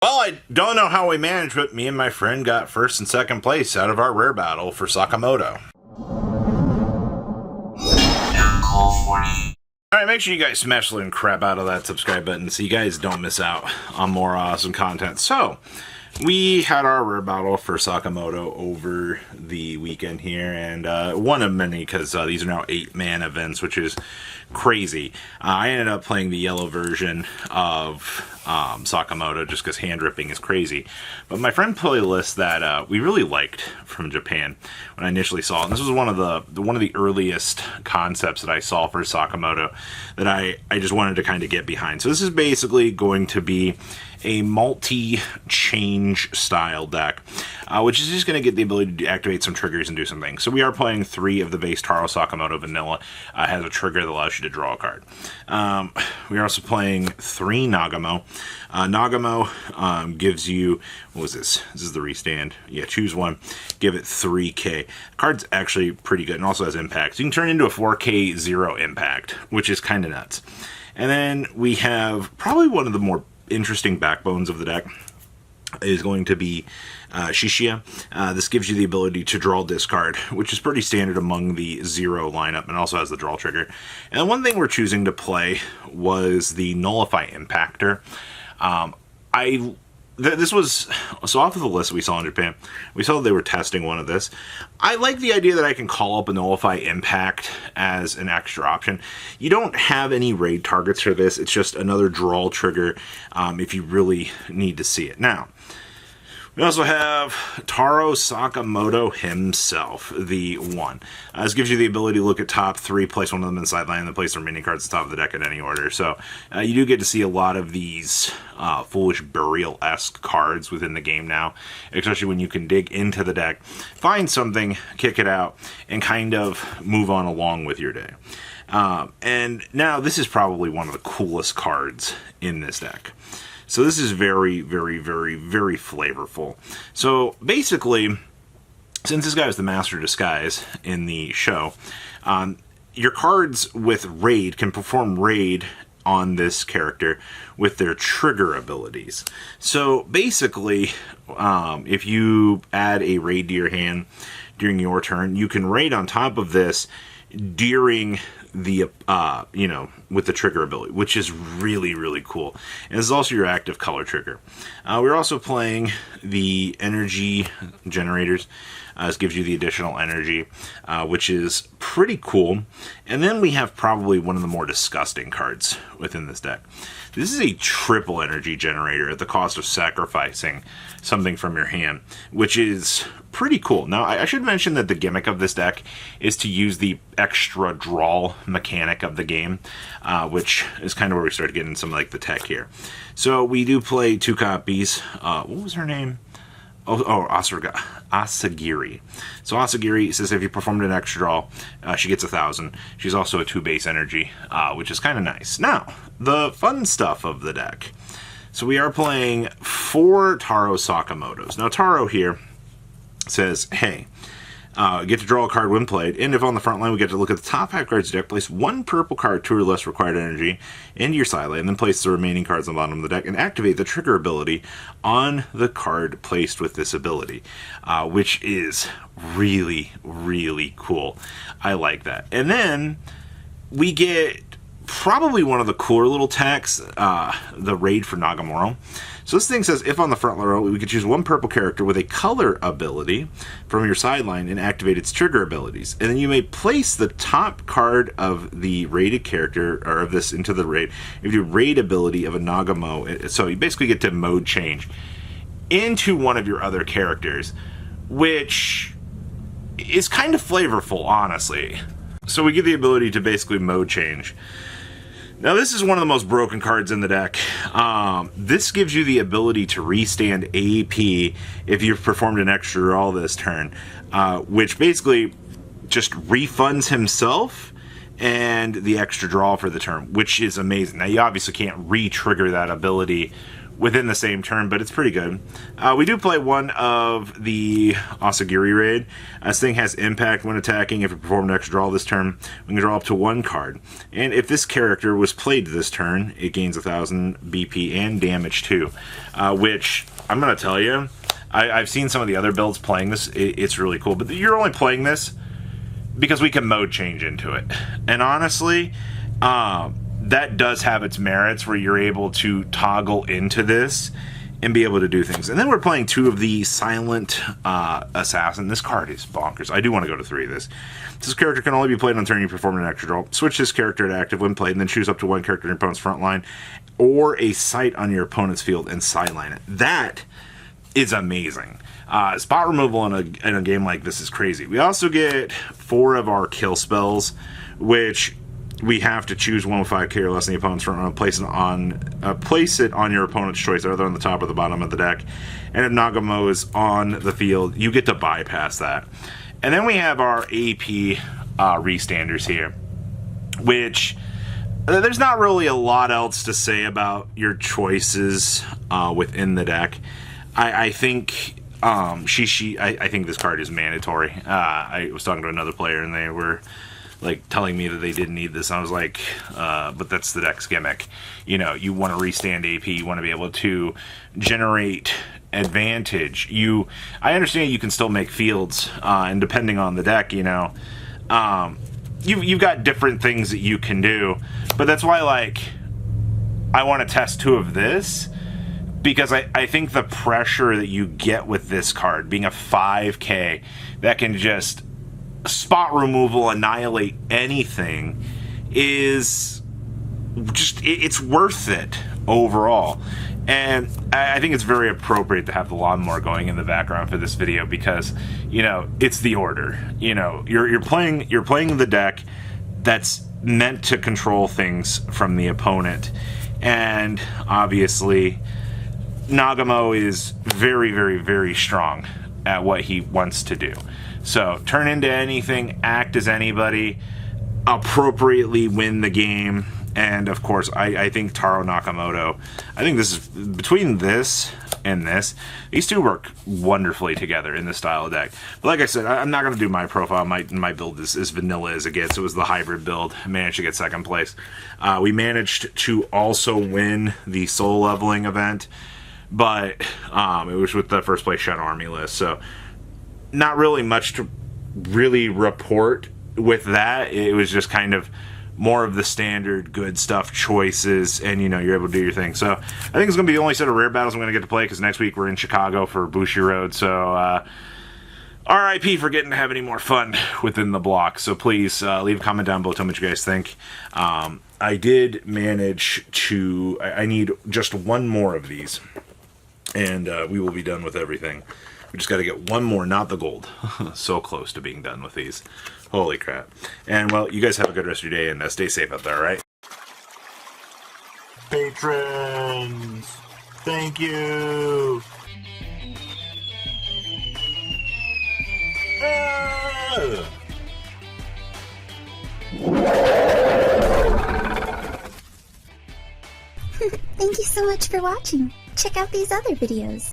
Well, I don't know how we managed, but me and my friend got first and second place out of our rare battle for Sakamoto. Alright, make sure you guys smash the little crap out of that subscribe button so you guys don't miss out on more awesome content. So, we had our rare battle for Sakamoto over the weekend here, and one of many, because these are now 8-man events, which is crazy. I ended up playing the yellow version of Sakamoto just because hand ripping is crazy. But my friend played a list that we really liked from Japan when I initially saw it. And this was one of the earliest concepts that I saw for Sakamoto that I just wanted to kind of get behind. So this is basically going to be a multi-change style deck, which is just going to get the ability to activate some triggers and do some things. So we are playing 3 of the base Taro Sakamoto Vanilla. Has a trigger that allows you to draw a card. We are also playing 3 Nagamo. Nagamo gives you, what was this? This is the restand. Yeah, choose one. Give it 3k. Card's actually pretty good and also has impact. So you can turn it into a 4k 0 impact, which is kind of nuts. And then we have probably one of the more interesting backbones of the deck is going to be Shishia. This gives you the ability to draw discard, which is pretty standard among the 0 lineup, and also has the draw trigger. And one thing we're choosing to play was the Nullify Impactor. This was, so off of the list we saw in Japan, we saw they were testing one of this. I like the idea that I can call up a Nullify Impact as an extra option. You don't have any raid targets for this, it's just another draw trigger if you really need to see it. Now, we also have Taro Sakamoto himself, the one. This gives you the ability to look at top 3, place one of them in the sideline, and then place their mini cards at the top of the deck in any order. So you do get to see a lot of these Foolish Burial-esque cards within the game now, especially when you can dig into the deck, find something, kick it out, and kind of move on along with your day. And now this is probably one of the coolest cards in this deck. So this is very, very, very, very flavorful. So basically, since this guy was the Master of Disguise in the show, your cards with Raid can perform Raid on this character with their trigger abilities. So basically, if you add a Raid to your hand during your turn, you can Raid on top of this during the with the trigger ability, which is really, really cool. And this is also your active color trigger. We're also playing the energy generators. This gives you the additional energy, which is pretty cool. And then we have probably one of the more disgusting cards within this deck. This is a triple energy generator at the cost of sacrificing something from your hand, which is pretty cool. Now, I should mention that the gimmick of this deck is to use the extra draw mechanic of the game, which is kind of where we start getting some like the tech here. So we do play 2 copies. What was her name? Asagiri. So Asagiri says if you performed an extra draw, she gets 1,000. She's also a 2 base energy, which is kind of nice. Now, the fun stuff of the deck. So we are playing 4 Taro Sakamotos. Now Taro here says, hey, get to draw a card when played, and if on the front line we get to look at the top 5 cards of the deck, place 1 purple card, 2 or less required energy, into your side lane, and then place the remaining cards on the bottom of the deck, and activate the trigger ability on the card placed with this ability, which is really, really cool. I like that. And then we get probably one of the cooler little techs, the Raid for Nagamoro. So this thing says, if on the front row, we could choose 1 purple character with a color ability from your sideline and activate its trigger abilities. And then you may place the top card of the raided character, or of this, into the raid. You do raid ability of a Nagamo, so you basically get to mode change into one of your other characters, which is kind of flavorful, honestly. So we get the ability to basically mode change. Now this is one of the most broken cards in the deck. This gives you the ability to restand AP if you've performed an extra draw this turn, which basically just refunds himself and the extra draw for the turn, which is amazing. Now you obviously can't re-trigger that ability within the same turn, but it's pretty good. We do play one of the Asagiri raid. This thing has impact when attacking. If you perform an extra draw this turn, we can draw up to 1 card. And if this character was played this turn, it gains 1,000 BP and damage too. Which, I'm going to tell you, I've seen some of the other builds playing this. It's really cool. But you're only playing this because we can mode change into it. And honestly, that does have its merits where you're able to toggle into this and be able to do things. And then we're playing 2 of the Silent Assassin. This card is bonkers. I do want to go to 3 of this. This character can only be played on turn you perform an extra draw. Switch this character to active when played, and then choose up to 1 character in your opponent's front line or a site on your opponent's field and sideline it. That is amazing. Spot removal in a game like this is crazy. We also get 4 of our kill spells, which we have to choose one with 5k or less in the opponent's front row, place it on your opponent's choice, either on the top or the bottom of the deck. And if Nagamo is on the field, you get to bypass that. And then we have our AP restanders here, which there's not really a lot else to say about your choices within the deck. I think I think this card is mandatory. I was talking to another player and they were like telling me that they didn't need this. I was like, but that's the deck's gimmick. You know, you want to restand AP, you want to be able to generate advantage. I understand you can still make fields, and depending on the deck, you know, you've got different things that you can do. But that's why, like, I want to test 2 of this, because I think the pressure that you get with this card, being a 5k, that can just spot removal, annihilate anything, is just, it's worth it overall. And I think it's very appropriate to have the lawnmower going in the background for this video because, you know, it's the order. You know, you're playing the deck that's meant to control things from the opponent, and obviously Nagamo is very, very, very strong at what he wants to do. So turn into anything, act as anybody, appropriately win the game. And of course, I think Taro Nakamoto, I think this is, between this and this, these 2 work wonderfully together in this style of deck. But like I said, I'm not going to do my profile. My build is as vanilla as it gets. It was the hybrid build. I managed to get 2nd place. We managed to also win the soul leveling event, but it was with the first place Shen Army list. So not really much to really report with that. It was just kind of more of the standard good stuff choices, and you know, you're able to do your thing. So I think it's going to be the only set of rare battles I'm going to get to play, because next week we're in Chicago for Bushiroad. So RIP for getting to have any more fun within the block. So please leave a comment down below, tell me what you guys think. I did manage to, I need just 1 more of these, and we will be done with everything. We just got to get 1 more, not the gold. So close to being done with these. Holy crap. And, well, you guys have a good rest of your day, and stay safe out there, all right? Patrons! Thank you! Thank you so much for watching. Check out these other videos.